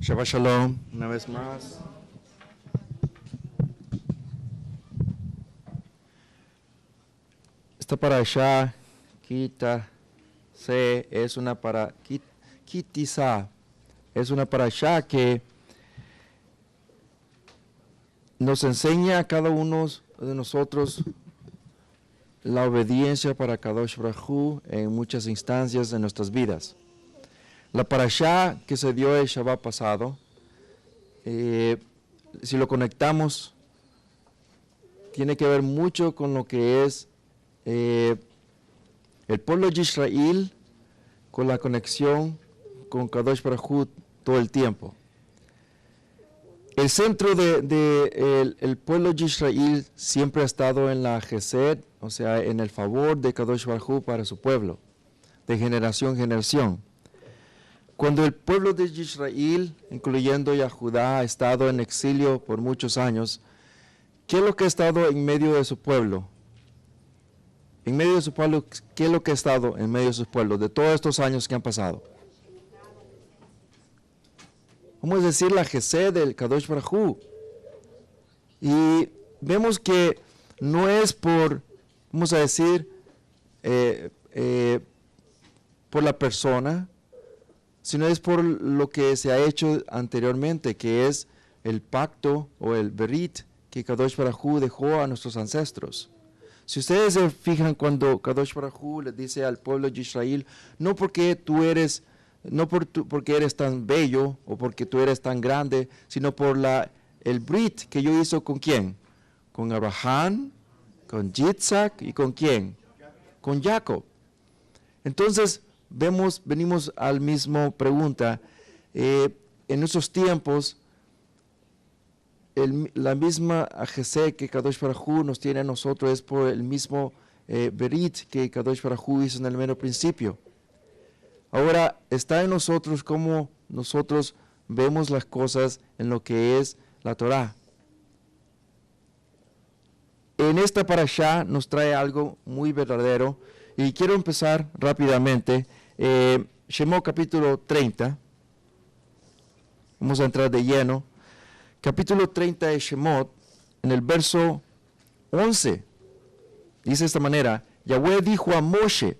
Shabbat Shalom, una vez más. Esta parashá, Kita se es una para Kitisa, es una parashá que nos enseña a cada uno de nosotros la obediencia para Kadosh Baruj Hu en muchas instancias de nuestras vidas. La parashá que se dio el Shabbat pasado, si lo conectamos, tiene que ver mucho con lo que es el pueblo de Israel, con la conexión con Kadosh Baruj Hu todo el tiempo. El centro el pueblo de Israel siempre ha estado en la Gesed, o sea, en el favor de Kadosh Baruj Hu para su pueblo, de generación en generación. Cuando el pueblo de Israel, incluyendo a Judá, ha estado en exilio por muchos años, ¿qué es lo que ha estado en medio de su pueblo? En medio de su pueblo, ¿qué es lo que ha estado en medio de su pueblo de todos estos años que han pasado? Vamos a decir la Gesed del Kadosh Baruj Hu. Y vemos que no es por, vamos a decir, por la persona, sino es por lo que se ha hecho anteriormente, que es el pacto o el berit que Kadosh Baruj Hu dejó a nuestros ancestros. Si ustedes se fijan cuando Kadosh Baruj Hu le dice al pueblo de Israel, no porque tú eres, porque eres tan bello o porque tú eres tan grande, sino por el brit que yo hizo con quién, con Abraham, con Yitzhak y con quién, con Jacob. Entonces venimos al mismo pregunta. En esos tiempos, la misma Gesed que Kadosh Baruj Hu nos tiene a nosotros es por el mismo berit que Kadosh Baruj Hu hizo en el mero principio. Ahora está en nosotros cómo nosotros vemos las cosas en lo que es la Torah. En esta parashá nos trae algo muy verdadero y quiero empezar rápidamente. Shemot capítulo 30. Vamos a entrar de lleno. Capítulo 30 de Shemot, en el verso 11. Dice de esta manera: Yahweh dijo a Moshe: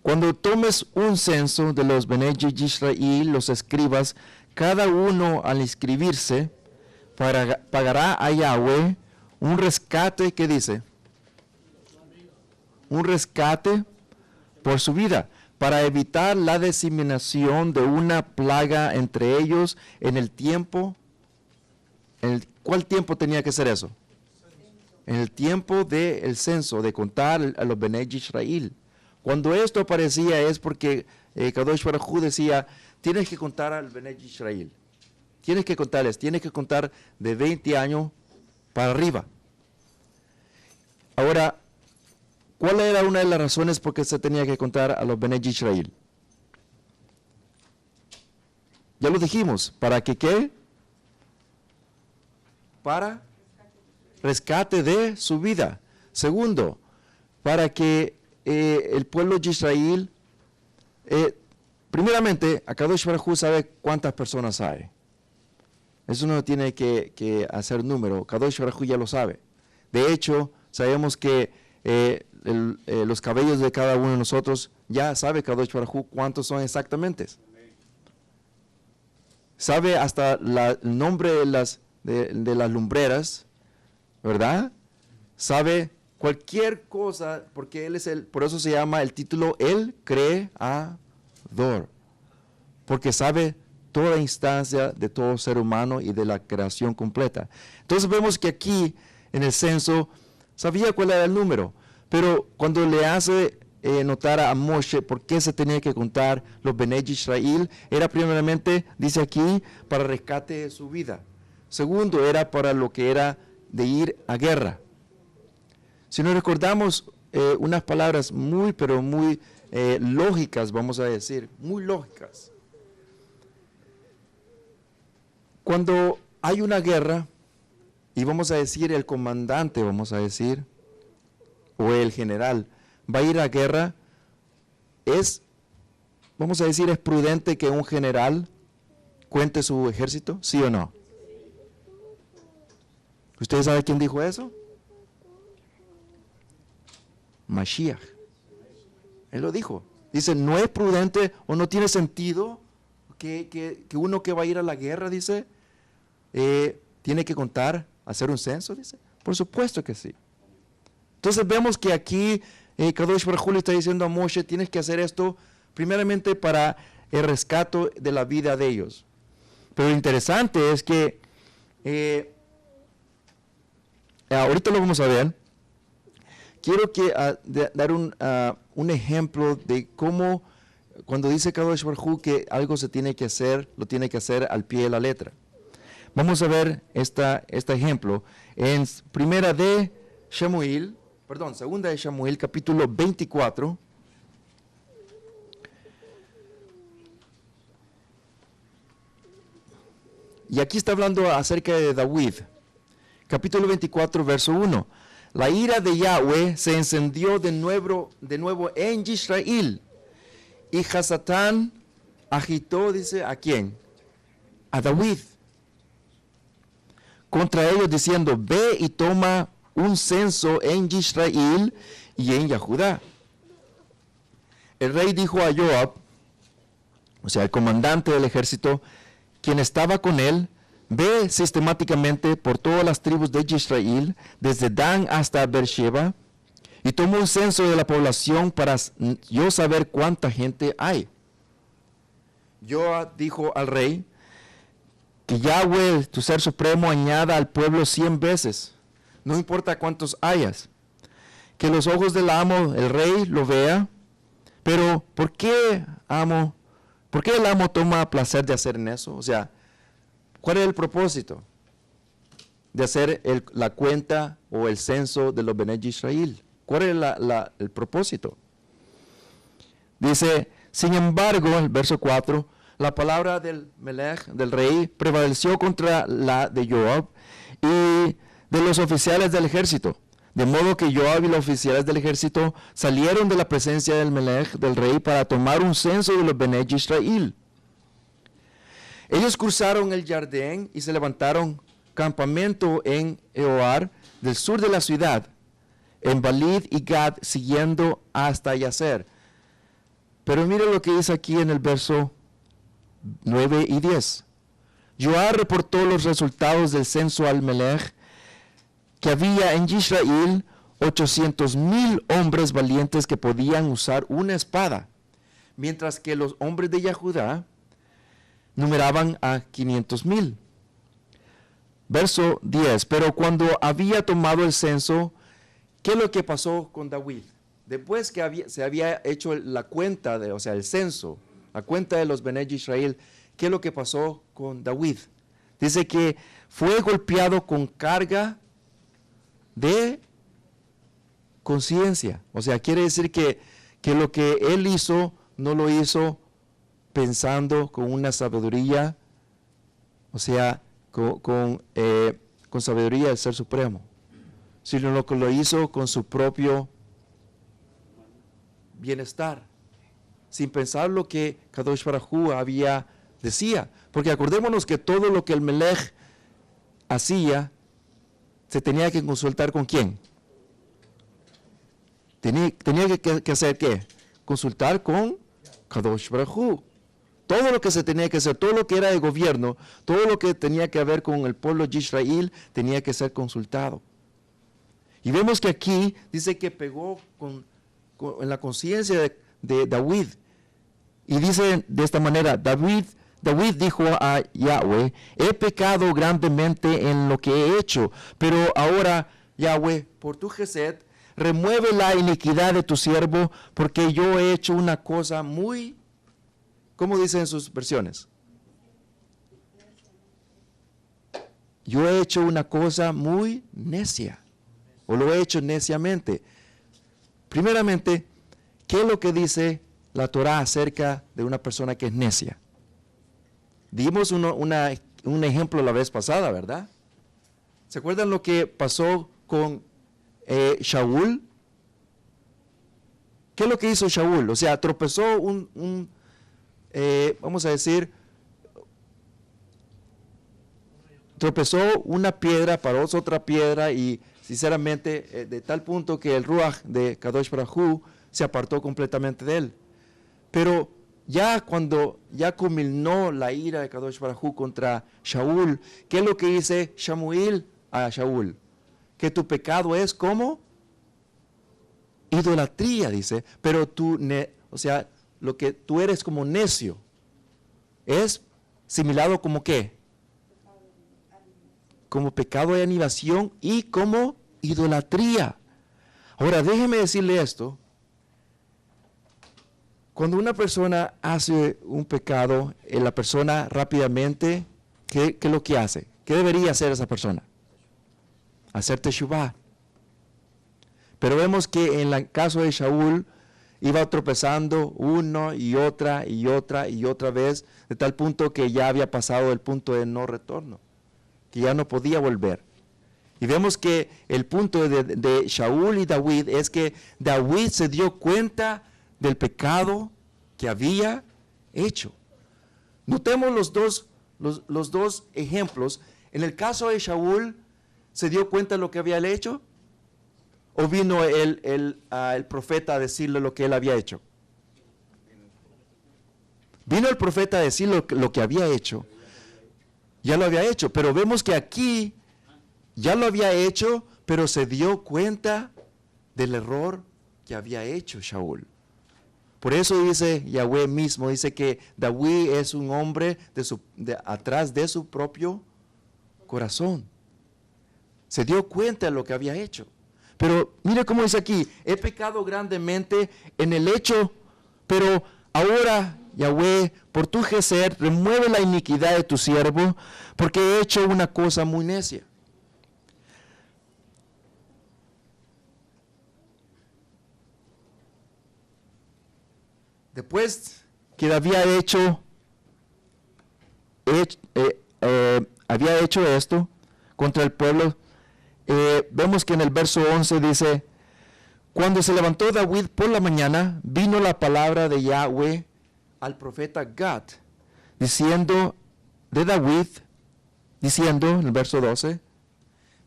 cuando tomes un censo de los Bnei Israel, los escribas, cada uno al inscribirse, pagará a Yahweh un rescate, ¿qué dice? Un rescate por su vida, para evitar la diseminación de una plaga entre ellos en el tiempo. ¿Cuál tiempo tenía que ser eso? En el tiempo del censo, de contar a los Bnei Israel. Cuando esto aparecía es porque Kadosh Baruj Hu decía, tienes que contar al Bnei Israel. Tienes que contarles, tienes que contar de 20 años para arriba. Ahora, ¿cuál era una de las razones por qué se tenía que contar a los Bnei Israel? Ya lo dijimos, ¿para que qué? Para rescate de su vida. Segundo, para que el pueblo de Israel, primeramente, Kadosh Baruj Hu sabe cuántas personas hay. Eso no tiene que hacer número, Kadosh Baruj Hu ya lo sabe. De hecho, sabemos que los cabellos de cada uno de nosotros, ya sabe Kadosh Baruj Hu cuántos son exactamente. Sabe hasta el nombre de las lumbreras, ¿verdad? Sabe cualquier cosa, porque Él es por eso se llama el título el creador, porque sabe toda instancia de todo ser humano y de la creación completa. Entonces vemos que aquí, en el censo, sabía cuál era el número, pero cuando le hace notar a Moshe por qué se tenía que contar los Bnei Israel, era primeramente, dice aquí, para rescate de su vida. Segundo, era para lo que era de ir a guerra. Si nos recordamos unas palabras muy, pero muy lógicas, vamos a decir, muy lógicas. Cuando hay una guerra, y vamos a decir el comandante, vamos a decir, o el general, va a ir a guerra, vamos a decir, es prudente que un general cuente su ejército? ¿Sí o no? ¿Ustedes saben quién dijo eso? Mashiach. Él lo dijo. Dice, no es prudente o no tiene sentido que uno que va a ir a la guerra, dice, tiene que contar, hacer un censo, dice. Por supuesto que sí. Entonces vemos que aquí Kadosh Baruj Hu le está diciendo a Moshe, tienes que hacer esto primeramente para el rescate de la vida de ellos. Pero lo interesante es que ahorita lo vamos a ver. Quiero dar un ejemplo de cómo, cuando dice Kadosh Baruj Hu que algo se tiene que hacer, lo tiene que hacer al pie de la letra. Vamos a ver este ejemplo en segunda de Shamuel, capítulo 24. Y aquí está hablando acerca de David. Capítulo 24, verso 1. La ira de Yahweh se encendió de nuevo en Israel. Y Hasatán agitó, dice, ¿a quién? A David. Contra ellos diciendo, ve y toma un censo en Israel y en Yahudá. El rey dijo a Joab, o sea, el comandante del ejército, quien estaba con él, ve sistemáticamente por todas las tribus de Israel, desde Dan hasta Beersheba, y toma un censo de la población para yo saber cuánta gente hay. Joab dijo al rey, que Yahweh, tu ser supremo, añada al pueblo 100 veces, no importa cuántos hayas, que los ojos del amo, el rey, lo vea, pero ¿por qué el amo toma placer de hacer en eso? O sea, ¿cuál es el propósito de hacer la cuenta o el censo de los Bené Israel? ¿Cuál es el propósito? Dice, sin embargo, el verso 4, la palabra del Melech, del rey, prevaleció contra la de Joab y de los oficiales del ejército. De modo que Joab y los oficiales del ejército salieron de la presencia del Melech, del rey, para tomar un censo de los Bené Israel. Ellos cruzaron el Jardín y se levantaron campamento en Eoar, del sur de la ciudad, en Balid y Gad, siguiendo hasta Yaser. Pero mire lo que dice aquí en el verso 9 y 10. Joab reportó los resultados del censo al Melech, que había en Israel 800,000 hombres valientes que podían usar una espada, mientras que los hombres de Yahudá numeraban a 500,000. Verso 10, pero cuando había tomado el censo, ¿qué es lo que pasó con David? Después que se había hecho la cuenta, el censo, la cuenta de los Bené Israel, ¿qué es lo que pasó con David? Dice que fue golpeado con carga de conciencia. O sea, quiere decir que lo que él hizo, no lo hizo pensando con una sabiduría, o sea, con sabiduría del Ser Supremo, sino lo que lo hizo con su propio bienestar, sin pensar lo que Kadosh Baruj Hu decía, porque acordémonos que todo lo que el Melech hacía, se tenía que consultar con quién. Tenía que hacer ¿qué? Consultar con Kadosh Baruj Hu. Todo lo que se tenía que hacer, todo lo que era de gobierno, todo lo que tenía que ver con el pueblo de Israel, tenía que ser consultado. Y vemos que aquí dice que pegó en la conciencia de David. Y dice de esta manera, David dijo a Yahweh, he pecado grandemente en lo que he hecho, pero ahora, Yahweh, por tu gesed, remueve la iniquidad de tu siervo, porque yo he hecho una cosa muy, ¿cómo dicen sus versiones? Yo he hecho una cosa muy necia, o lo he hecho neciamente. Primeramente, ¿qué es lo que dice la Torah acerca de una persona que es necia? Dimos un ejemplo la vez pasada, ¿verdad? ¿Se acuerdan lo que pasó con Shaul? ¿Qué es lo que hizo Shaul? O sea, tropezó vamos a decir, tropezó una piedra, paró otra piedra y sinceramente de tal punto que el Ruach de Kadosh Baruj Hu se apartó completamente de él. Pero ya cuando ya culminó la ira de Kadosh Baruj Hu contra Shaul, ¿qué es lo que dice Shamuel a Shaul? Que tu pecado es como idolatría, dice, pero tú, o sea, lo que tú eres como necio, es similado como ¿qué? Como pecado de animación y como idolatría. Ahora, déjeme decirle esto. Cuando una persona hace un pecado, la persona rápidamente, ¿qué es lo que hace? ¿Qué debería hacer esa persona? Hacer teshuvah. Pero vemos que en el caso de Shaul, iba tropezando una y otra y otra y otra vez, de tal punto que ya había pasado el punto de no retorno, que ya no podía volver. Y vemos que el punto de Shaul y David es que David se dio cuenta del pecado que había hecho. Notemos los dos ejemplos. En el caso de Shaul, ¿se dio cuenta de lo que había hecho? ¿O vino el profeta a decirle lo que él había hecho? Vino el profeta a decirle lo que había hecho. Ya lo había hecho, pero vemos que aquí ya lo había hecho, pero se dio cuenta del error que había hecho Shaul. Por eso dice Yahweh mismo, dice que David es un hombre atrás de su propio corazón. Se dio cuenta de lo que había hecho. Pero mire cómo dice aquí, he pecado grandemente en el hecho, pero ahora, Yahweh, por tu gesed, remueve la iniquidad de tu siervo, porque he hecho una cosa muy necia. Después que había hecho esto contra el pueblo, vemos que en el verso 11 dice, cuando se levantó David por la mañana, vino la palabra de Yahweh al profeta Gad, diciendo de David, diciendo en el verso 12,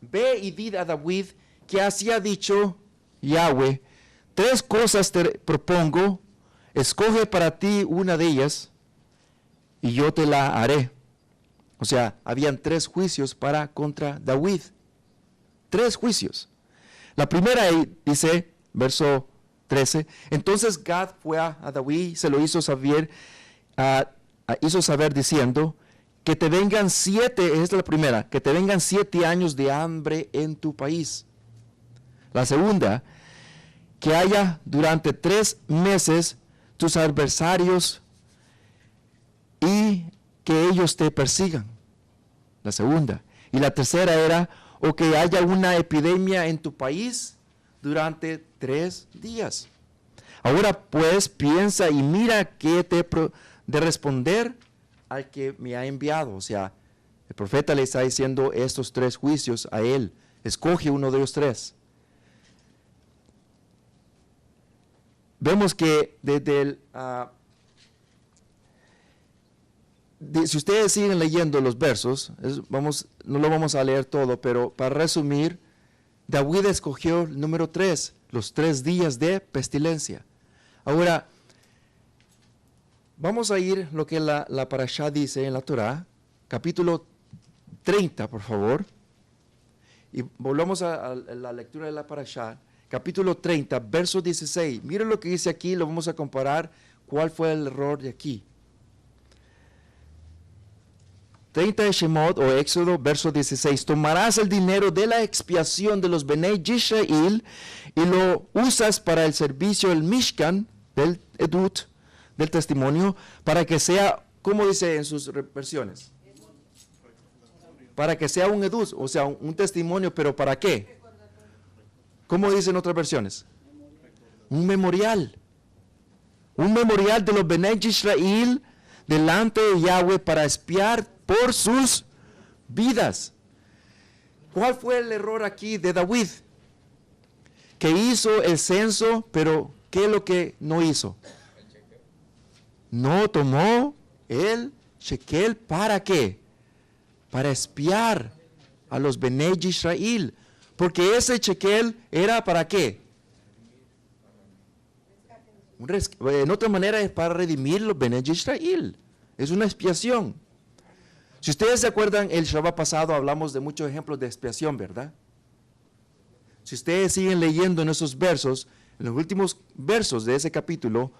ve y di a David que así ha dicho Yahweh, 3 cosas te propongo, escoge para ti una de ellas y yo te la haré. O sea, habían 3 juicios contra David. 3 juicios. La primera dice, verso 13, entonces Gad fue a David y se lo hizo saber diciendo, que te vengan 7, esta es la primera, que te vengan 7 años de hambre en tu país. La segunda, que haya durante 3 meses tus adversarios y que ellos te persigan. La segunda. Y la tercera era, o que haya una epidemia en tu país durante 3 días. Ahora pues piensa y mira qué te de responder al que me ha enviado. O sea, el profeta le está diciendo estos 3 juicios a él. Escoge uno de los 3. Vemos que desde el... si ustedes siguen leyendo los versos, no lo vamos a leer todo, pero para resumir, David escogió el número 3, los 3 días de pestilencia. Ahora, vamos a ir lo que la parashá dice en la Torah, capítulo 30, por favor, y volvamos a la lectura de la parashá, capítulo 30, verso 16. Miren lo que dice aquí, lo vamos a comparar, cuál fue el error de aquí. 30 de Shemot o Éxodo, verso 16. Tomarás el dinero de la expiación de los Benei Yisrael y lo usas para el servicio del Mishkan, del Edut, del testimonio, para que sea, ¿cómo dice en sus versiones? Para que sea un Edut, o sea, un testimonio, pero ¿para qué? ¿Cómo dicen otras versiones? Un memorial. Un memorial de los Benei Yisrael delante de Yahweh para expiar por sus vidas. ¿Cuál fue el error aquí de David? Que hizo el censo, pero ¿qué es lo que no hizo? No tomó el shekel, ¿para qué? para espiar a los Bnei Israel. Porque ese shekel era ¿para qué? En otra manera es para redimir los Bnei Israel. Es una expiación. Si ustedes se acuerdan, el Shabbat pasado hablamos de muchos ejemplos de expiación, ¿verdad? Si ustedes siguen leyendo en esos versos, en los últimos versos de ese capítulo,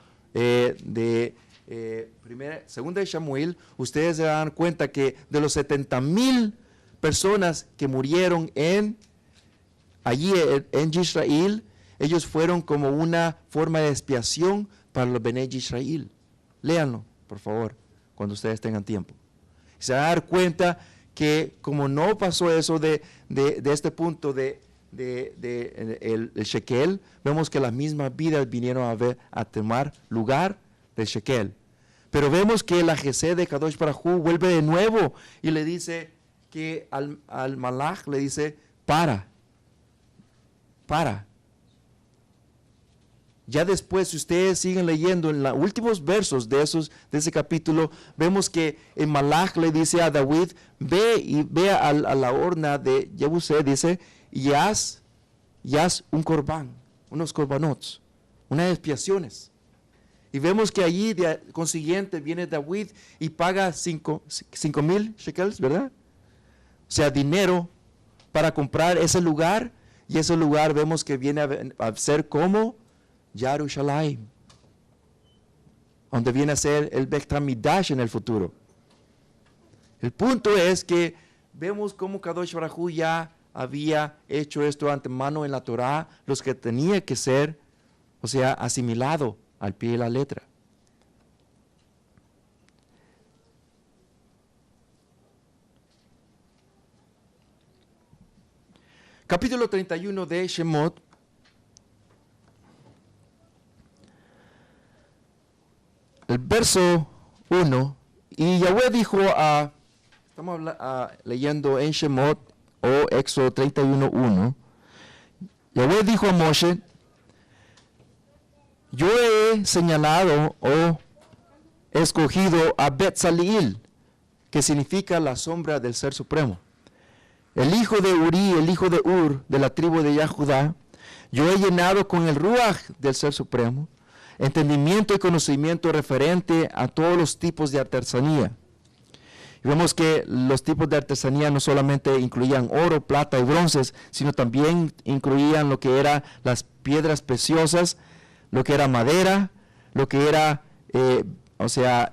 segunda de Samuel, ustedes se dan cuenta que de los 70,000 personas que murieron allí en Israel, ellos fueron como una forma de expiación para los Bnei Israel. Léanlo, por favor, cuando ustedes tengan tiempo. Se van a dar cuenta que como no pasó eso de este punto el shekel, vemos que las mismas vidas vinieron a tomar lugar del shekel. Pero vemos que la Gesed de Kadosh Baruj Hu vuelve de nuevo y le dice que al Malach le dice, para. Ya después, si ustedes siguen leyendo en los últimos versos de ese capítulo, vemos que el Malach le dice a David, ve a la horna de Jebusé, dice, y haz un corbán, unos corbanots, unas expiaciones. Y vemos que allí, de consiguiente, viene David y paga 5,000 shekels, ¿verdad? O sea, dinero para comprar ese lugar, y ese lugar vemos que viene a ser como Yerushalayim, donde viene a ser el Beit HaMikdash en el futuro. El punto es que vemos cómo Kadosh Baruj Hu ya había hecho esto antemano en la Torah, los que tenía que ser, o sea, asimilado al pie de la letra. Capítulo 31 de Shemot. El verso 1, y Yahweh dijo estamos leyendo en Shemot o Éxodo 31:1, Yahweh dijo a Moshe, yo he señalado o escogido a Betzaleel, que significa la sombra del Ser Supremo, el hijo de Uri, el hijo de Ur, de la tribu de Yahudá. Yo he llenado con el Ruach del Ser Supremo, entendimiento y conocimiento referente a todos los tipos de artesanía. Y vemos que los tipos de artesanía no solamente incluían oro, plata y bronces, sino también incluían lo que eran las piedras preciosas, lo que era madera, lo que era,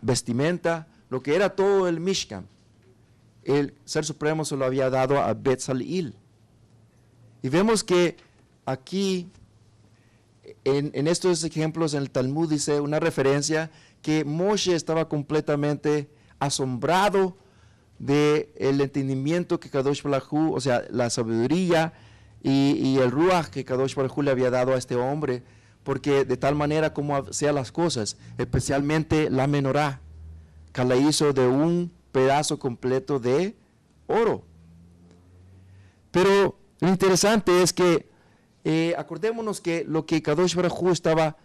vestimenta, lo que era todo el Mishkan. El Ser Supremo se lo había dado a Betzaleel. Y vemos que aquí, en estos ejemplos, en el Talmud dice una referencia que Moshe estaba completamente asombrado del entendimiento que Kadosh Baruj Hu, o sea, la sabiduría y el Ruach que Kadosh Baruj Hu le había dado a este hombre, porque de tal manera como hacía las cosas, especialmente la menorá, que la hizo de un pedazo completo de oro. Pero lo interesante es que acordémonos que lo que Kadosh Baruj Hu estaba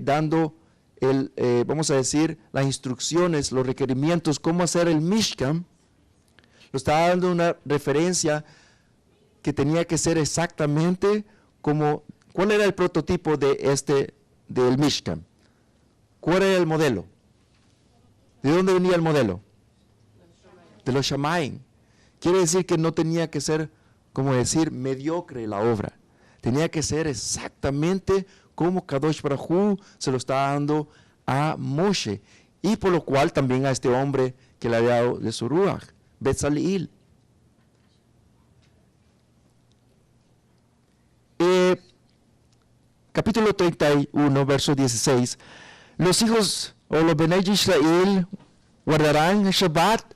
dando, vamos a decir, las instrucciones, los requerimientos, cómo hacer el Mishkan, lo estaba dando una referencia que tenía que ser exactamente como, ¿cuál era el prototipo del Mishkan? ¿Cuál era el modelo? ¿De dónde venía el modelo? De los Shamayim. Quiere decir que no tenía que ser, como decir, mediocre la obra. Tenía que ser exactamente como Kadosh Baruj Hu se lo estaba dando a Moshe. Y por lo cual también a este hombre que le había dado de su Ruach, Betzaleel. Capítulo 31, verso 16. Los hijos o los Bnei Israel guardarán el Shabbat,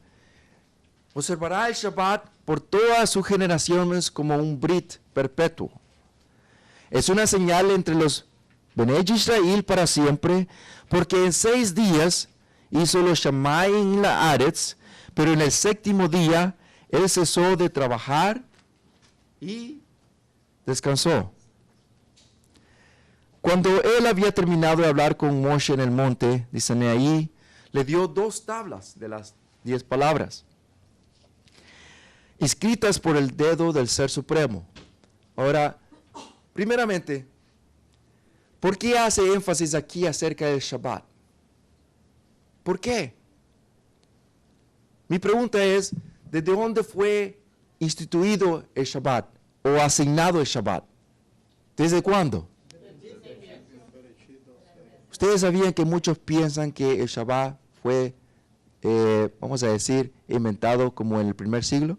observará el Shabbat por todas sus generaciones como un brit perpetuo. Es una señal entre los Bnei Israel para siempre, porque en 6 días hizo los Shamayim y la Aretz, pero en el 7º día él cesó de trabajar y descansó. Cuando él había terminado de hablar con Moshe en el monte de Sinaí, le dio 2 tablas de las 10 palabras. escritas por el dedo del Ser Supremo. Ahora, primeramente, ¿por qué hace énfasis aquí acerca del Shabbat? ¿Por qué? Mi pregunta es, ¿desde dónde fue instituido el Shabbat o asignado el Shabbat? ¿Desde cuándo? Ustedes sabían que muchos piensan que el Shabbat fue, vamos a decir, inventado como en el primer siglo.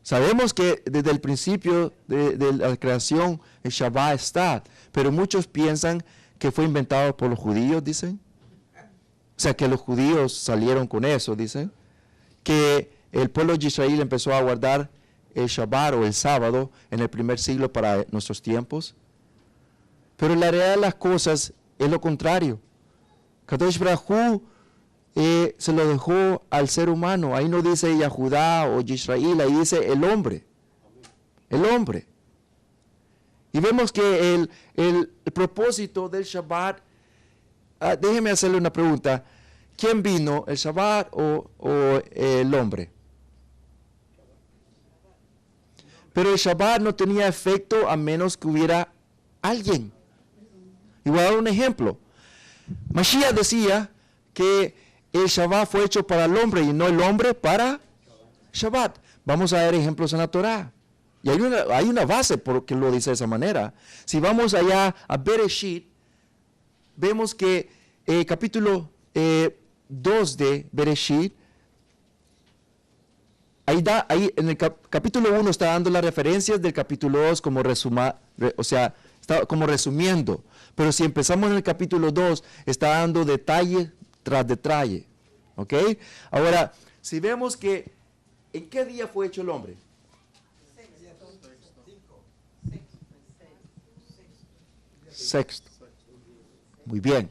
Sabemos que desde el principio de la creación el Shabbat está, pero muchos piensan que fue inventado por los judíos, dicen. O sea, que los judíos salieron con eso, dicen. Que el pueblo de Israel empezó a guardar el Shabbat o el sábado en el primer siglo para nuestros tiempos. Pero la realidad de las cosas es lo contrario. Kadosh Baruj Hu se lo dejó al ser humano. Ahí no dice Yahudá o Israel, ahí dice el hombre. El hombre. Y vemos que el propósito del Shabbat, déjeme hacerle una pregunta. ¿Quién vino, el Shabbat o el hombre? Pero el Shabbat no tenía efecto a menos que hubiera alguien. Y voy a dar un ejemplo. Mashiach decía que el Shabbat fue hecho para el hombre y no el hombre para Shabbat. Vamos a ver ejemplos en la Torah. Y hay una base por que lo dice de esa manera. Si vamos allá a Bereshit, vemos que capítulo 2 de Bereshit, ahí en el capítulo 1 está dando las referencias del capítulo 2 como está como resumiendo. Pero si empezamos en el capítulo 2, está dando detalle tras detalle. ¿Ok? Ahora, si vemos que, ¿en qué día fue hecho el hombre? Sexto. Muy bien.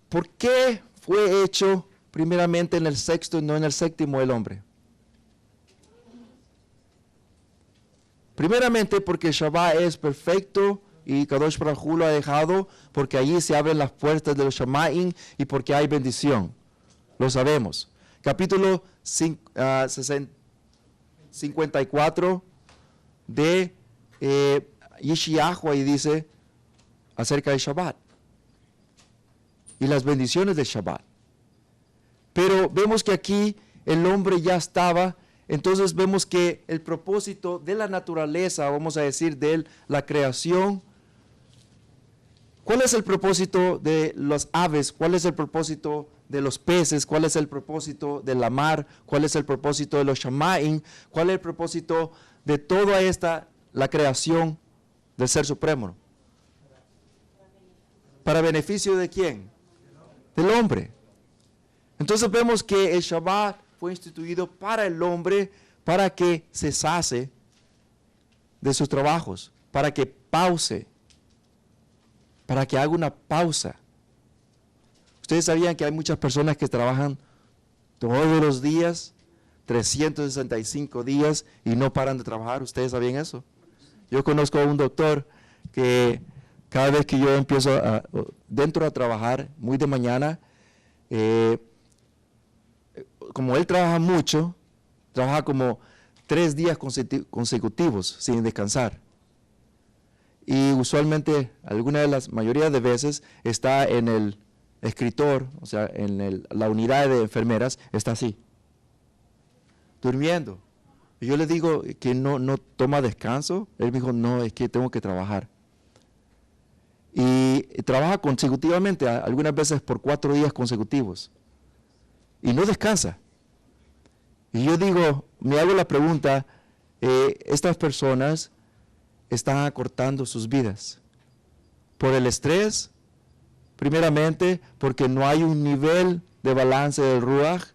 ¿Por qué fue hecho primeramente en el sexto y no en el séptimo el hombre? Primeramente porque el Shabbat es perfecto y Kadosh Baruj Hu lo ha dejado porque allí se abren las puertas de los Shamaim y porque hay bendición. Lo sabemos. Capítulo 54 de Yeshayahu, ahí dice acerca del Shabbat y las bendiciones del Shabbat. Pero vemos que aquí el hombre ya estaba. Entonces vemos que el propósito de la naturaleza, vamos a decir, de la creación, ¿cuál es el propósito de las aves? ¿Cuál es el propósito de los peces? ¿Cuál es el propósito de la mar? ¿Cuál es el propósito de los Shamaim? ¿Cuál es el propósito de toda la creación del Ser Supremo? ¿Para beneficio de quién? Del hombre. Entonces vemos que el Shabbat fue instituido para el hombre, para que cesase de sus trabajos, para que pause, para que haga una pausa. Ustedes sabían que hay muchas personas que trabajan todos los días, 365 días, y no paran de trabajar. ¿Ustedes sabían eso? Yo conozco a un doctor que cada vez que yo empiezo dentro a trabajar, muy de mañana, como él trabaja mucho, trabaja como 3 días consecutivos sin descansar. Y usualmente, mayoría de veces, está en el escritor, o sea, en la unidad de enfermeras, está así, durmiendo. Y yo le digo que no toma descanso. Él me dijo, no, es que tengo que trabajar. Y trabaja consecutivamente, algunas veces por 4 días consecutivos. Y no descansa. Y yo digo, me hago la pregunta, estas personas están acortando sus vidas. Por el estrés, primeramente, porque no hay un nivel de balance del Ruach.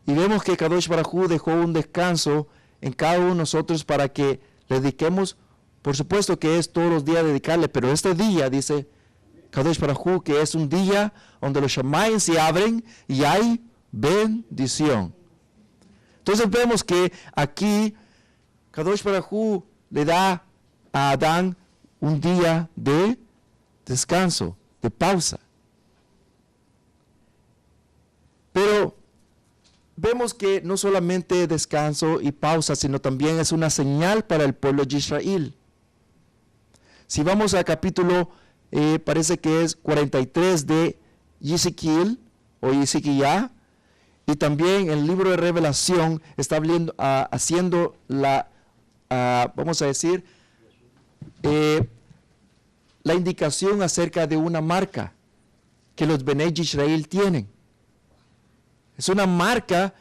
Y vemos que Kadosh Baruj Hu dejó un descanso en cada uno de nosotros para que le dediquemos, por supuesto que es todos los días dedicarle, pero este día, dice Kadosh Baruj Hu, que es un día donde los Shamayim se abren y hay bendición. Entonces vemos que aquí Kadosh Baruj Hu le da a Adán un día de descanso, de pausa. vemos que no solamente descanso y pausa, sino también es una señal para el pueblo de Israel. Si vamos al capítulo, parece que es 43 de Ezequiel o Ezequiel, y también el libro de Revelación está haciendo vamos a decir, la indicación acerca de una marca que los Bnei Israel tienen. Es una marca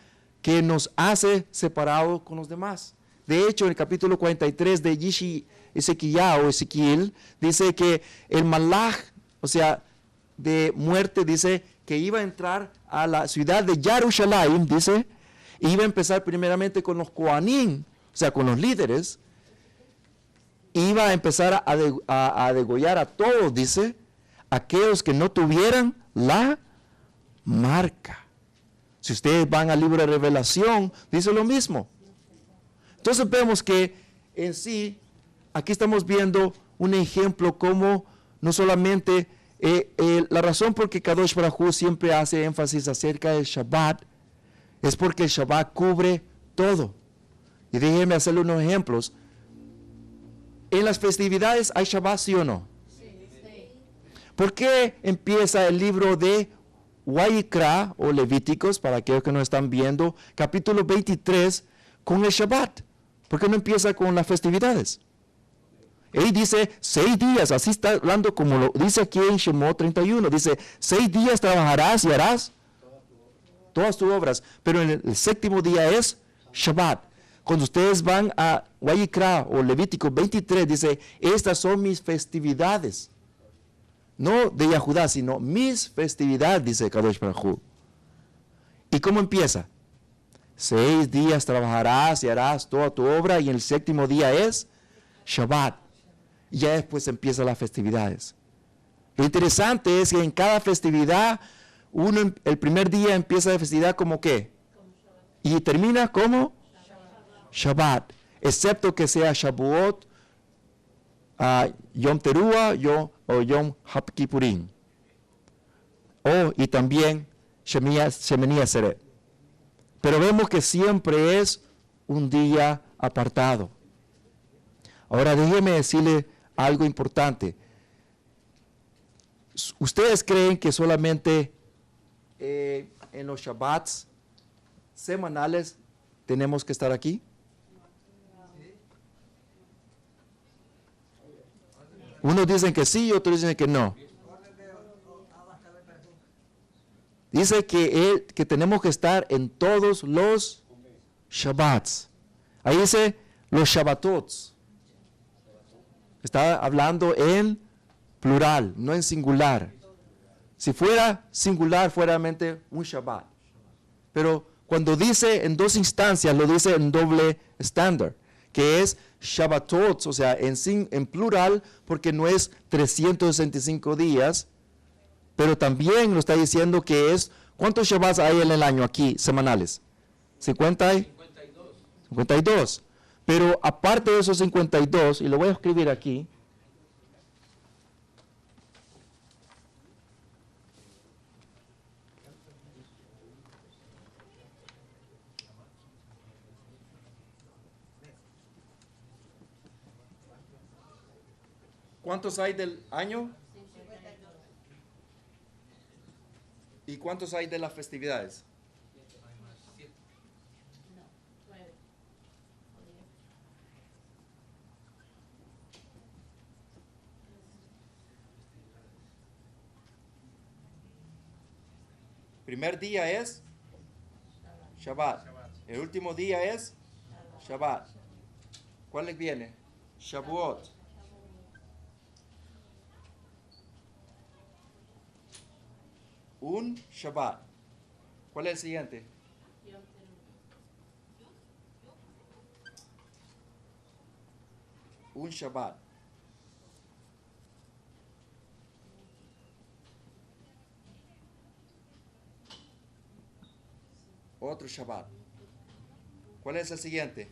que nos hace separados con los demás. De hecho, en el capítulo 43 de Ezequiel, dice que el malaj, o sea, de muerte, dice que iba a entrar a la ciudad de Jerusalén, dice, e iba a empezar primeramente con los Kohanim, o sea, con los líderes, iba a empezar a degollar a todos, dice, aquellos que no tuvieran la marca. Si ustedes van al libro de Revelación, dice lo mismo. Entonces vemos que en sí, aquí estamos viendo un ejemplo como no solamente la razón por que Kadosh Baruj Hu siempre hace énfasis acerca del Shabbat es porque el Shabbat cubre todo. Y déjenme hacerle unos ejemplos. En las festividades hay Shabbat, ¿sí o no? Sí. ¿Por qué empieza el libro de Wayikra o Levíticos, para aquellos que no están viendo, capítulo 23, con el Shabbat? ¿Por qué no empieza con las festividades? Él dice 6 días, así está hablando como lo dice aquí en Shemot 31, dice 6 días trabajarás y harás todas tus obras, pero en el séptimo día es Shabbat. Cuando ustedes van a Wayikra o Levítico 23, dice, estas son mis festividades. No de Yahudá, sino mis festividades, dice Kadosh Baruj Hu. ¿Y cómo empieza? 6 días trabajarás y harás toda tu obra, y el séptimo día es Shabbat. Y ya después empiezan las festividades. Lo interesante es que en cada festividad, el primer día empieza la festividad como ¿qué? Y termina como Shabbat. Excepto que sea Shavuot, Yom Teruah o Yom HaKippurim. Y también Shemini Atzeret. Pero vemos que siempre es un día apartado. Ahora déjeme decirle algo importante. ¿Ustedes creen que solamente en los Shabbats semanales tenemos que estar aquí? Unos dicen que sí y otros dicen que no. Dice que tenemos que estar en todos los Shabbats. Ahí dice los Shabbatots. Está hablando en plural, no en singular. Si fuera singular, fuera realmente un Shabbat. Pero cuando dice en dos instancias, lo dice en doble estándar, que es Shabbatot, o sea, en plural, porque no es 365 días, pero también lo está diciendo que es, ¿cuántos Shabbats hay en el año aquí, semanales? ¿50? 52. Pero aparte de esos 52, y lo voy a escribir aquí, ¿cuántos hay del año? ¿Y cuántos hay de las festividades? Primer día es Shabbat. El último día es Shabbat. ¿Cuál les viene? Shavuot. Un Shabbat. ¿Cuál es el siguiente? Un Shabbat. Otro Shabbat. ¿Cuál es el siguiente?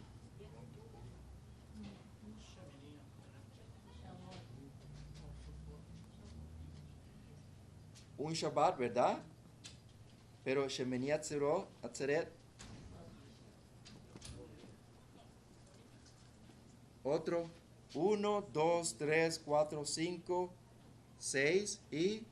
Un Shabbat, ¿verdad? Pero Shemini Atzeret Otro. 1, 2, 3, 4, 5, 6 y...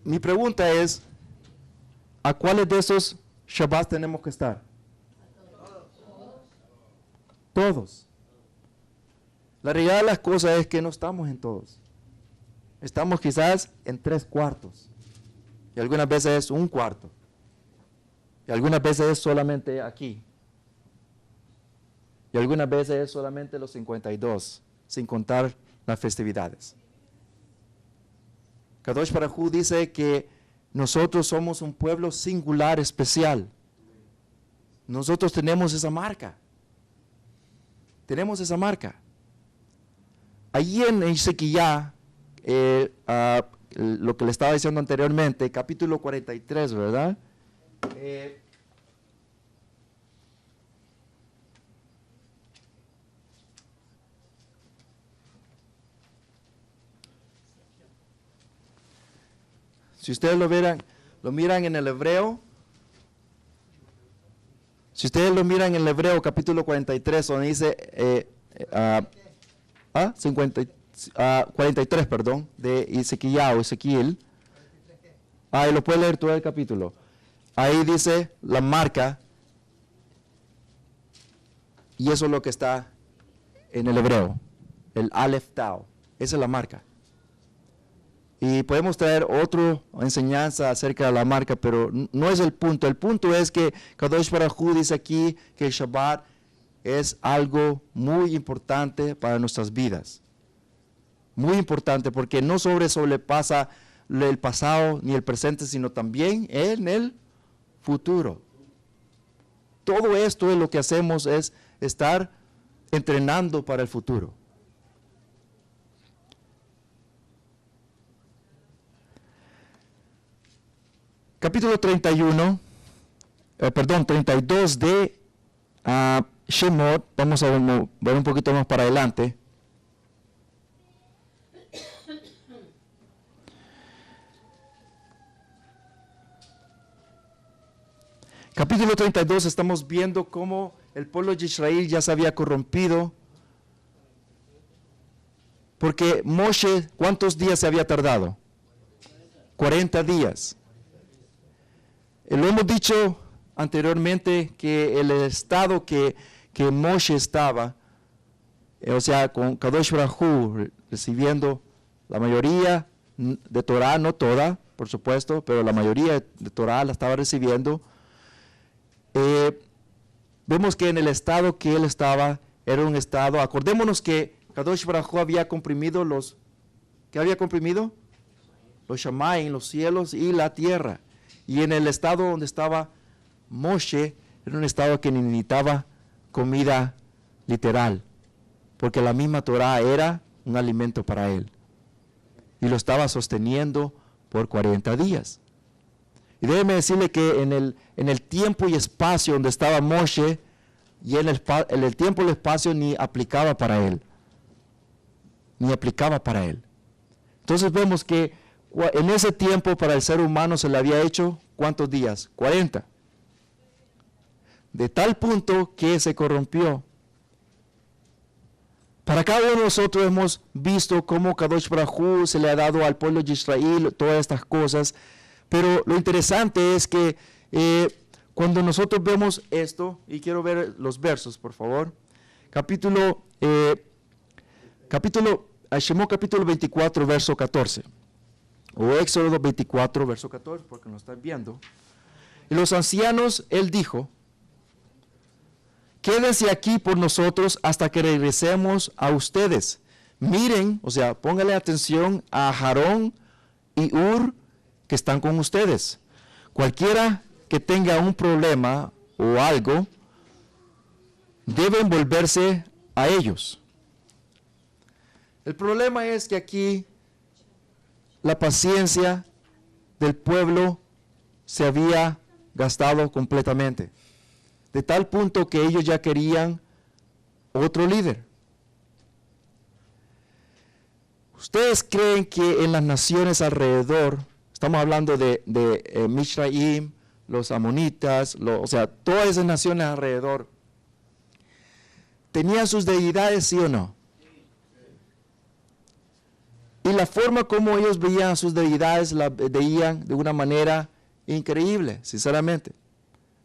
Mi pregunta es, ¿a cuáles de esos Shabbat tenemos que estar? Todos. La realidad de las cosas es que no estamos en todos. Estamos quizás en 3/4. Y algunas veces es 1/4. Y algunas veces es solamente aquí. Y algunas veces es solamente los 52, sin contar las festividades. Kadosh Baruj Hu dice que nosotros somos un pueblo singular, especial. Nosotros tenemos esa marca. Tenemos esa marca. Allí en Ezequiel, lo que le estaba diciendo anteriormente, capítulo 43, ¿verdad? Si ustedes lo miran en el hebreo, si ustedes lo miran en el hebreo capítulo 43, donde dice 43, perdón, de Ezequiel. Ahí lo puedes leer todo el capítulo. Ahí dice la marca, y eso es lo que está en el hebreo, el Aleph Tau. Esa es la marca. Y podemos traer otra enseñanza acerca de la marca, pero no es el punto. El punto es que Kadosh Baruj Hu dice aquí que el Shabbat es algo muy importante para nuestras vidas. Muy importante porque no sobrepasa el pasado ni el presente, sino también en el futuro. Todo esto es lo que hacemos, es estar entrenando para el futuro. Capítulo 32 de Shemot, vamos a ver un poquito más para adelante. Capítulo 32 estamos viendo cómo el pueblo de Israel ya se había corrompido, porque Moshe, ¿cuántos días se había tardado? 40 días. Lo hemos dicho anteriormente que el estado que Moshe estaba, o sea, con Kadosh Baruj Hu recibiendo la mayoría de Torah, no toda, por supuesto, pero la mayoría de Torah la estaba recibiendo. Vemos que en el estado que él estaba, era un estado, acordémonos que Kadosh Baruj Hu había comprimido ¿qué había comprimido? Los Shamayim, los cielos y la tierra. Y en el estado donde estaba Moshe, era un estado que necesitaba comida literal, porque la misma Torah era un alimento para él. Y lo estaba sosteniendo por 40 días. Y déjeme decirle que en el tiempo y espacio donde estaba Moshe, y en el tiempo y el espacio ni aplicaba para él. Ni aplicaba para él. Entonces vemos que en ese tiempo para el ser humano se le había hecho, ¿cuántos días? 40. De tal punto que se corrompió. Para cada uno de nosotros hemos visto cómo Kadosh Baruj Hu se le ha dado al pueblo de Israel todas estas cosas, pero lo interesante es que cuando nosotros vemos esto, y quiero ver los versos, por favor, Shemot capítulo 24, verso 14. O Éxodo 24, verso 14, porque nos están viendo. Y los ancianos, él dijo, quédense aquí por nosotros hasta que regresemos a ustedes. Miren, o sea, póngale atención a Aarón y Hur que están con ustedes. Cualquiera que tenga un problema o algo, deben volverse a ellos. El problema es que aquí la paciencia del pueblo se había gastado completamente, de tal punto que ellos ya querían otro líder. ¿Ustedes creen que en las naciones alrededor Estamos hablando de Mizraim, los amonitas, o sea, todas esas naciones alrededor. ¿Tenían sus deidades, sí o no? Y la forma como ellos veían a sus deidades, la veían de una manera increíble, sinceramente.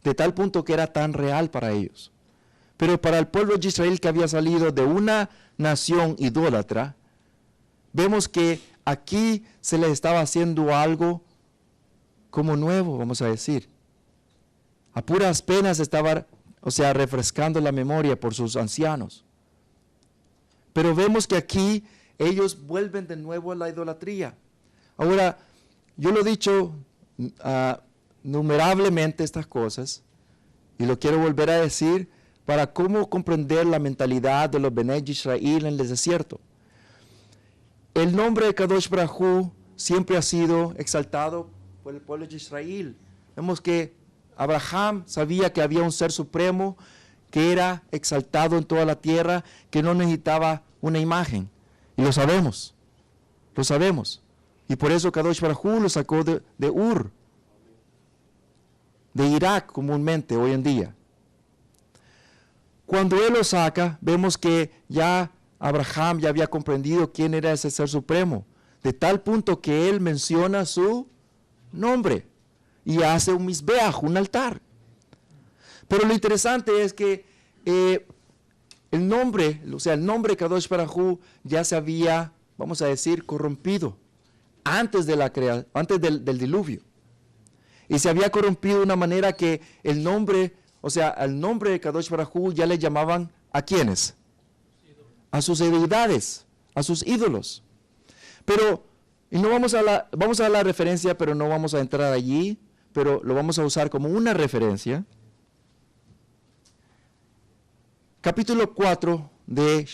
De tal punto que era tan real para ellos. Pero para el pueblo de Israel que había salido de una nación idólatra, vemos que aquí se les estaba haciendo algo como nuevo, vamos a decir. A puras penas estaba, refrescando la memoria por sus ancianos. Pero vemos que aquí ellos vuelven de nuevo a la idolatría. Ahora, yo lo he dicho numerablemente estas cosas, y lo quiero volver a decir para cómo comprender la mentalidad de los Bené Israel en el desierto. El nombre de Kadosh Baruj Hu siempre ha sido exaltado por el pueblo de Israel. Vemos que Abraham sabía que había un ser supremo que era exaltado en toda la tierra, que no necesitaba una imagen. Y lo sabemos. Y por eso Kadosh Baruj Hu lo sacó de Ur, de Irak comúnmente hoy en día. Cuando él lo saca, vemos que ya Abraham ya había comprendido quién era ese ser supremo, de tal punto que él menciona su nombre y hace un misbeach, un altar. Pero lo interesante es que el nombre de Kadosh Baruj Hu ya se había, vamos a decir, corrompido antes del diluvio. Y se había corrompido de una manera que el nombre, al nombre de Kadosh Baruj Hu ya le llamaban ¿a quiénes? A sus deidades, a sus ídolos. Pero, y no vamos a dar la referencia, pero no vamos a entrar allí, pero lo vamos a usar como una referencia. Capítulo 4 de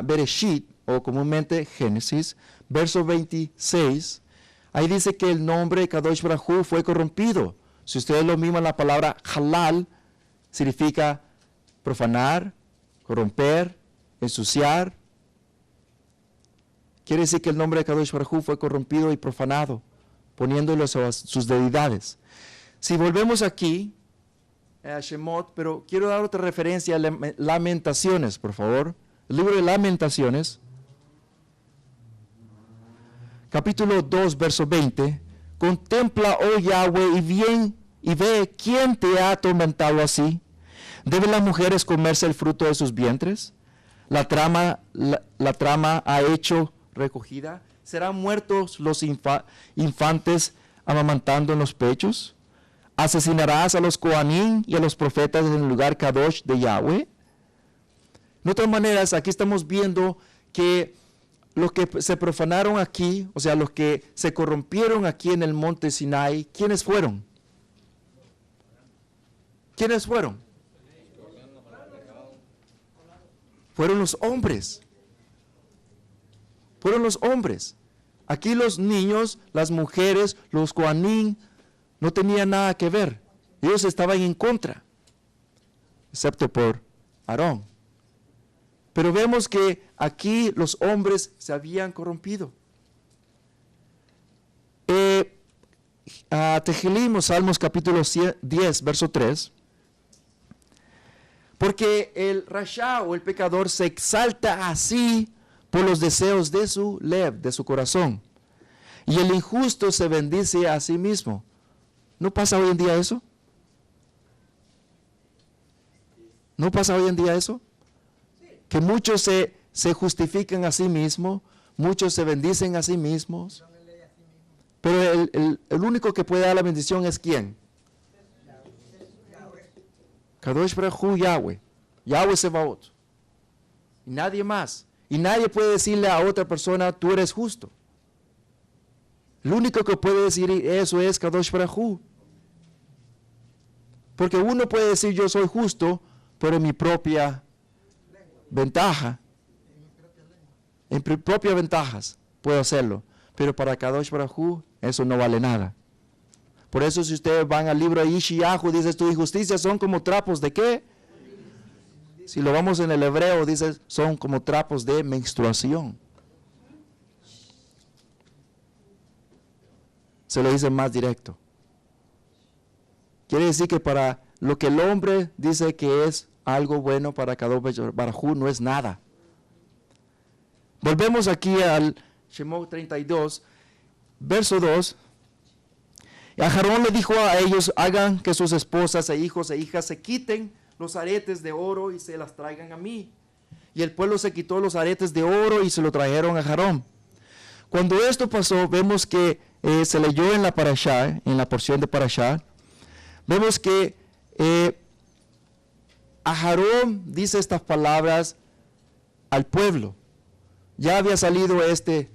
Bereshit, o comúnmente Génesis, verso 26, ahí dice que el nombre de Kadosh Baruj Hu fue corrompido. Si ustedes lo miran, la palabra halal significa profanar, corromper, ensuciar. Quiere decir que el nombre de Kadosh Baruj Hu fue corrompido y profanado, poniéndolo a sus deidades. Si volvemos aquí, a Shemot, pero quiero dar otra referencia a Lamentaciones, por favor. El libro de Lamentaciones, capítulo 2, verso 20. Contempla, oh Yahweh, y ve quién te ha atormentado así. ¿Deben las mujeres comerse el fruto de sus vientres? La trama ha hecho recogida. ¿Serán muertos los infantes amamantando en los pechos? ¿Asesinarás a los Kohanim y a los profetas en el lugar Kadosh de Yahweh? De otras maneras, aquí estamos viendo que los que se profanaron aquí, los que se corrompieron aquí en el monte Sinai, ¿quiénes fueron? ¿Quiénes fueron? Fueron los hombres. Fueron los hombres. Aquí los niños, las mujeres, los Kohanim, no tenían nada que ver. Ellos estaban en contra, excepto por Aarón. Pero vemos que aquí los hombres se habían corrompido. Tehilim, Salmos capítulo 10, verso 3. Porque el rasha o el pecador se exalta así por los deseos de su lev, de su corazón. Y el injusto se bendice a sí mismo. ¿No pasa hoy en día eso? ¿No pasa hoy en día eso? Que muchos se justifican a sí mismos, muchos se bendicen a sí mismos. Pero el único que puede dar la bendición es ¿quién? Kadosh Baruj Hu, Yahweh. Yahweh Sebaot. Y nadie más. Y nadie puede decirle a otra persona, tú eres justo. El único que puede decir eso es Kadosh Baruj Hu. Porque uno puede decir yo soy justo, pero en mi propia ventaja, en mis propias ventajas puedo hacerlo. Pero para Kadosh Baruj Hu eso no vale nada. Por eso si ustedes van al libro de Yeshayahu, dice tu injusticia son como trapos de ¿qué? Si lo vamos en el hebreo, dice son como trapos de menstruación. se lo dice más directo. Quiere decir que para lo que el hombre dice que es algo bueno para Kadosh Baruj Hu, no es nada. Volvemos aquí al Shemot 32, verso 2. Y Aarón le dijo a ellos, hagan que sus esposas e hijos e hijas se quiten los aretes de oro y se las traigan a mí. Y el pueblo se quitó los aretes de oro y se lo trajeron a Aarón. Cuando esto pasó, vemos que se leyó en la parashá, en la porción de parashá, vemos que Aarón dice estas palabras al pueblo. Ya había salido este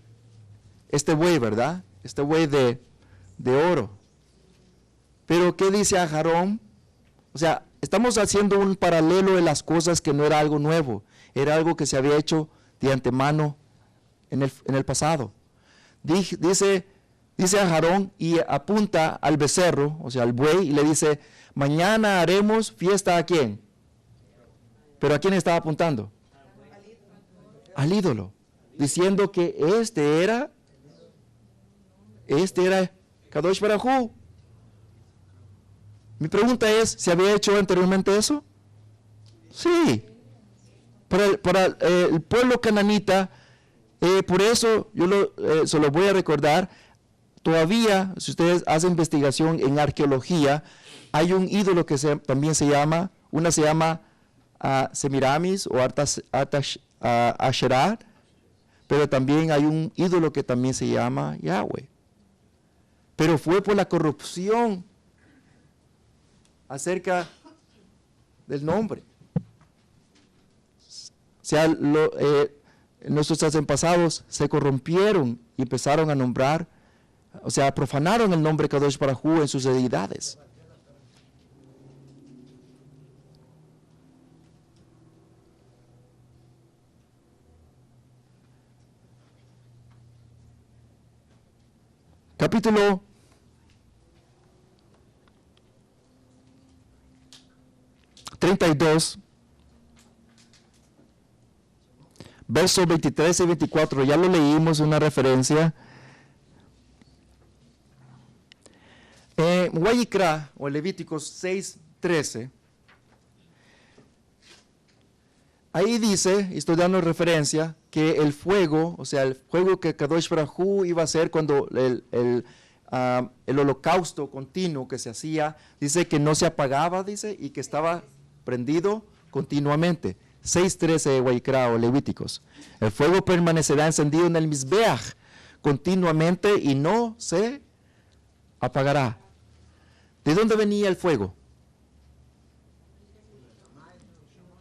buey, ¿verdad? Este buey de oro. Pero ¿qué dice Aarón? O sea, estamos haciendo un paralelo de las cosas que no era algo nuevo. Era algo que se había hecho de antemano en el pasado. Dice Aarón y apunta al becerro, o sea, al buey, y le dice, mañana haremos fiesta ¿a quién? ¿Pero a quién estaba apuntando? Al ídolo. Diciendo que este era Kadosh Baruj Hu. Mi pregunta es, ¿se había hecho anteriormente eso? Sí. Para el pueblo cananita, por eso yo se lo voy a recordar, todavía, si ustedes hacen investigación en arqueología, hay un ídolo que también se llama, una se llama Semiramis o Asherah, pero también hay un ídolo que también se llama Yahweh. Pero fue por la corrupción acerca del nombre. O sea, nuestros antepasados se corrompieron y empezaron a nombrar, o sea, profanaron el nombre Kadosh Baruj Hu en sus deidades. Capítulo 32, versos 23 y 24, ya lo leímos, una referencia. En Wayikra, o Levíticos 6:13, ahí dice, y estoy dando referencia, que el fuego, o sea, el fuego que Kadosh Baruj Hu iba a hacer cuando el holocausto continuo que se hacía, dice que no se apagaba, dice, y que estaba prendido continuamente. 6:13 de Wayikra o Levíticos. El fuego permanecerá encendido en el Mizbeach continuamente y no se apagará. ¿De dónde venía el fuego?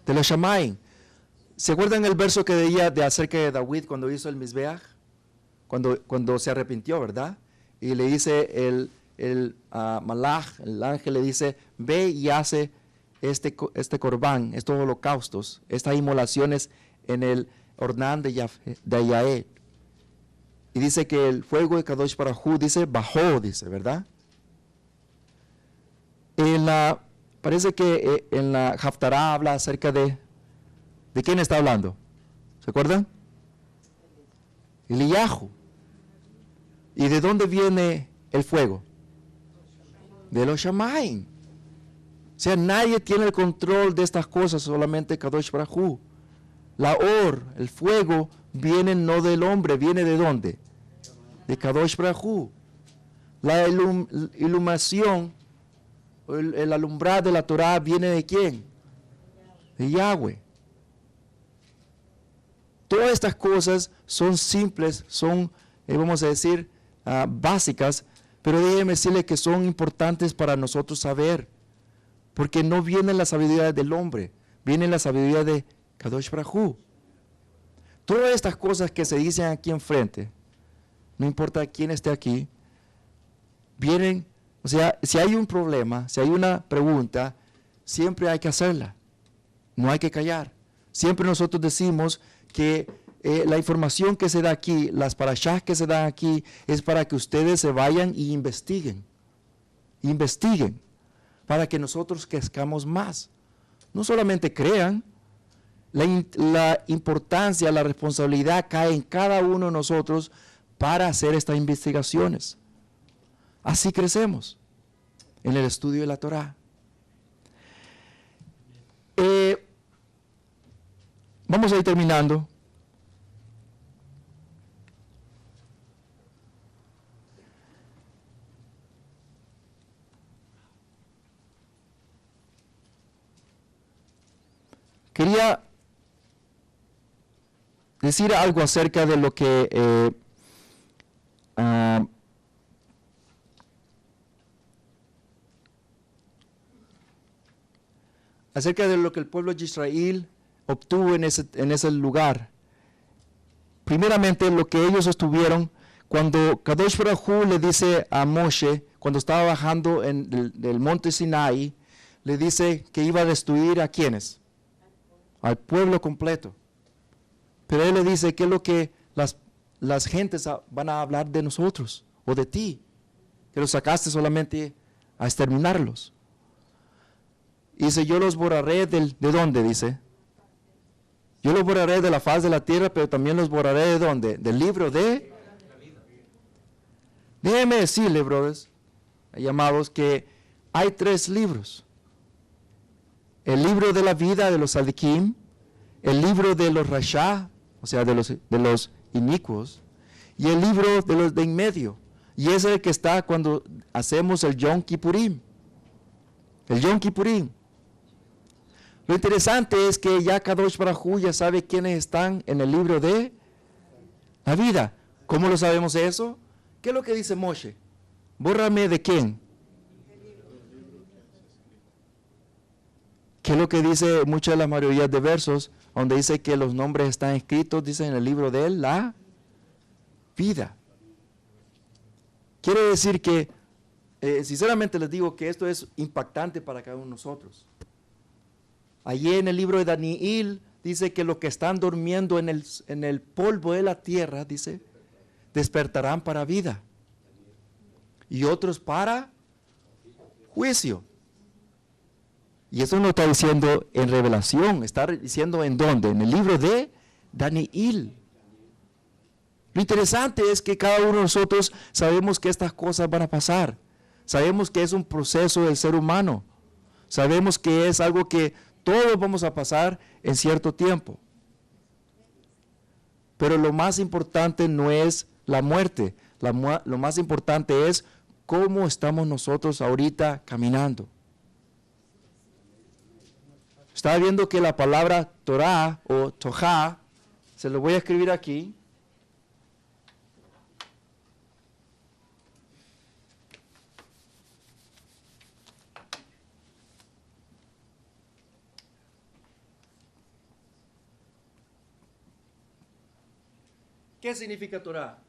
De los Shamaim. ¿Se acuerdan el verso que leía de acerca de David cuando hizo el Mizbeach? Cuando se arrepintió, ¿verdad? Y le dice el Malach, el ángel le dice, ve y hace este corbán, estos holocaustos, estas inmolaciones en el hornán de Yael. Y dice que el fuego de Kadosh Baruj Hu, dice, bajó, dice, ¿verdad? Parece que en la Haftará habla acerca ¿de quién está hablando? ¿Se acuerdan? Eliyahu. ¿Y de dónde viene el fuego? De los Shamaim. O sea, nadie tiene el control de estas cosas, solamente Kadosh Baruj Hu. La el fuego, viene no del hombre, viene de dónde? De Kadosh Baruj Hu. La iluminación, el alumbrar de la Torah, ¿viene de quién? De Yahweh. Todas estas cosas son simples, son, vamos a decir, básicas, pero déjeme decirle que son importantes para nosotros saber, porque no viene la sabiduría del hombre, viene la sabiduría de Kadosh Baruj Hu. Todas estas cosas que se dicen aquí enfrente, no importa quién esté aquí, vienen, o sea, si hay un problema, si hay una pregunta, siempre hay que hacerla, no hay que callar. Siempre nosotros decimos que la información que se da aquí, las parashás que se dan aquí, es para que ustedes se vayan y investiguen, para que nosotros crezcamos más. No solamente crean, la importancia, la responsabilidad cae en cada uno de nosotros para hacer estas investigaciones. Así crecemos en el estudio de la Torah. Vamos a ir terminando. Quería decir algo acerca de lo que acerca de lo que el pueblo de Israel obtuvo en ese lugar. Primeramente, lo que ellos estuvieron, cuando Kadosh Baruj Hu le dice a Moshe, cuando estaba bajando del monte Sinai, le dice que iba a destruir ¿a quiénes? Al pueblo completo. Pero él le dice, ¿qué es lo que las gentes van a hablar de nosotros o de ti? Que los sacaste solamente a exterminarlos. Y dice, yo los borraré ¿de dónde? Dice. Yo los borraré de la faz de la tierra, pero también los borraré ¿de dónde? Del libro de... Déjenme decirle, brothers, llamados, que hay 3 libros. El libro de la vida de los Sadikim, el libro de los Rasha, o sea, de los inicuos, y el libro de los de en medio. Y es el que está cuando hacemos el Yom Kippurim. El Yom Kippurim. Lo interesante es que ya Kadosh Baruj Hu ya sabe quiénes están en el libro de la vida. ¿Cómo lo sabemos eso? ¿Qué es lo que dice Moshe? Bórrame de quién. ¿Qué es lo que dice muchas de las mayorías de versos? Donde dice que los nombres están escritos, dice en el libro de la vida. Quiere decir que, sinceramente les digo que esto es impactante para cada uno de nosotros. Allí en el libro de Daniel dice que los que están durmiendo en el polvo de la tierra, dice, despertarán para vida. Y otros para juicio. Y eso no está diciendo en revelación, está diciendo en dónde, en el libro de Daniel. Lo interesante es que cada uno de nosotros sabemos que estas cosas van a pasar. Sabemos que es un proceso del ser humano. Sabemos que es algo que todos vamos a pasar en cierto tiempo. Pero lo más importante no es la muerte. Lo más importante es cómo estamos nosotros ahorita caminando. Estaba viendo que la palabra Torah o Tojá, se lo voy a escribir aquí. ¿Qué significa Torah?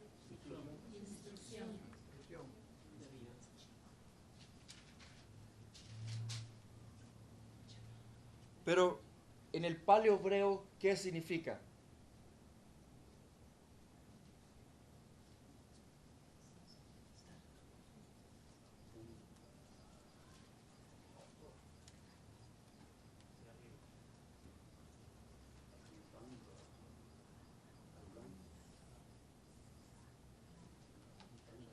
Pero en el paleo hebreo, ¿qué significa?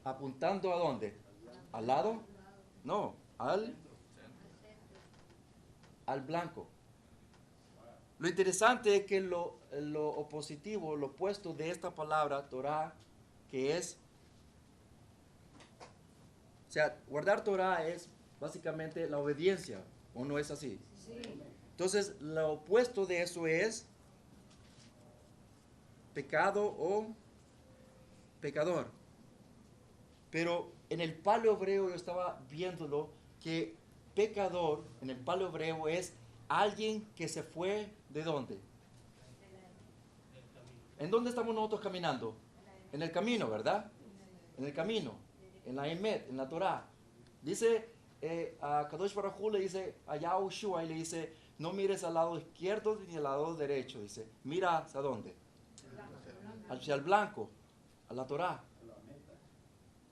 ¿Apuntando a dónde? ¿Al lado? No, al blanco. Lo interesante es que lo opositivo, lo opuesto de esta palabra, Torah, que es, o sea, guardar Torah es básicamente la obediencia, ¿o no es así? Sí. Entonces, lo opuesto de eso es pecado o pecador. Pero en el paleo hebreo yo estaba viéndolo que pecador en el paleo hebreo es alguien que se fue ¿de dónde? ¿En dónde estamos nosotros caminando? En el camino, ¿verdad? En el camino, en la Emet, en la Torah. Dice a Kadosh Baruj Hu le dice a Yahushua y le dice, no mires al lado izquierdo ni al lado derecho. Dice, mira hacia dónde? Hacia el blanco, a la Torah.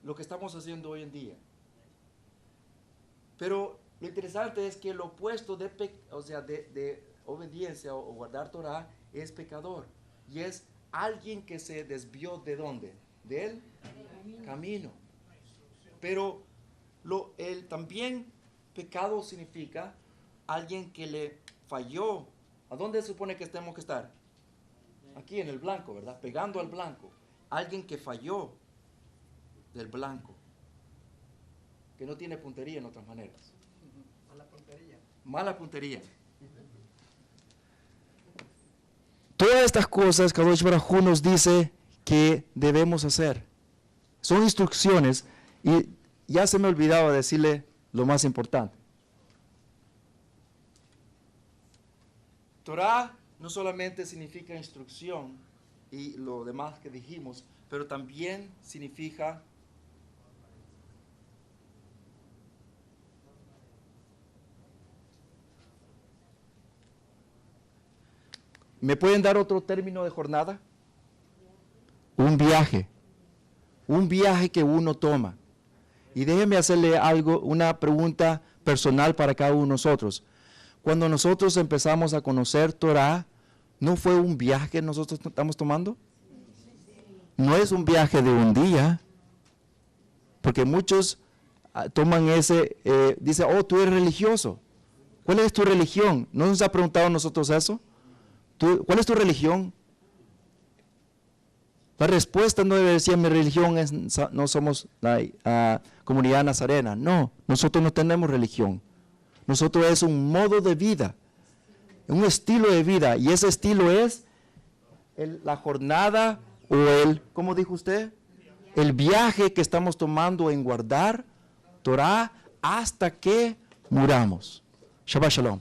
Lo que estamos haciendo hoy en día. Pero lo interesante es que lo opuesto de obediencia o guardar Torah es pecador. Y es alguien que se desvió ¿de dónde? Del camino. Pero también pecado significa alguien que le falló. ¿A dónde se supone que tenemos que estar? Aquí en el blanco, ¿verdad? Pegando al blanco. Alguien que falló del blanco. Que no tiene puntería en otras maneras. Mala puntería. Mala puntería. Todas estas cosas Kadosh Baruj Hu nos dice que debemos hacer. Son instrucciones y ya se me olvidaba decirle lo más importante. Torah no solamente significa instrucción y lo demás que dijimos, pero también significa ¿me pueden dar otro término de jornada? Un viaje. Un viaje que uno toma. Y déjeme hacerle una pregunta personal para cada uno de nosotros. Cuando nosotros empezamos a conocer Torah, ¿no fue un viaje que nosotros estamos tomando? No es un viaje de un día, porque muchos toman dicen, oh, tú eres religioso. ¿Cuál es tu religión? ¿No nos ha preguntado a nosotros eso? ¿Cuál es tu religión? La respuesta no debe decir mi religión no somos la comunidad nazarena. No, nosotros no tenemos religión. Nosotros es un modo de vida, un estilo de vida. Y ese estilo es la jornada o ¿cómo dijo usted? El viaje que estamos tomando en guardar Torah hasta que muramos. Shabbat Shalom.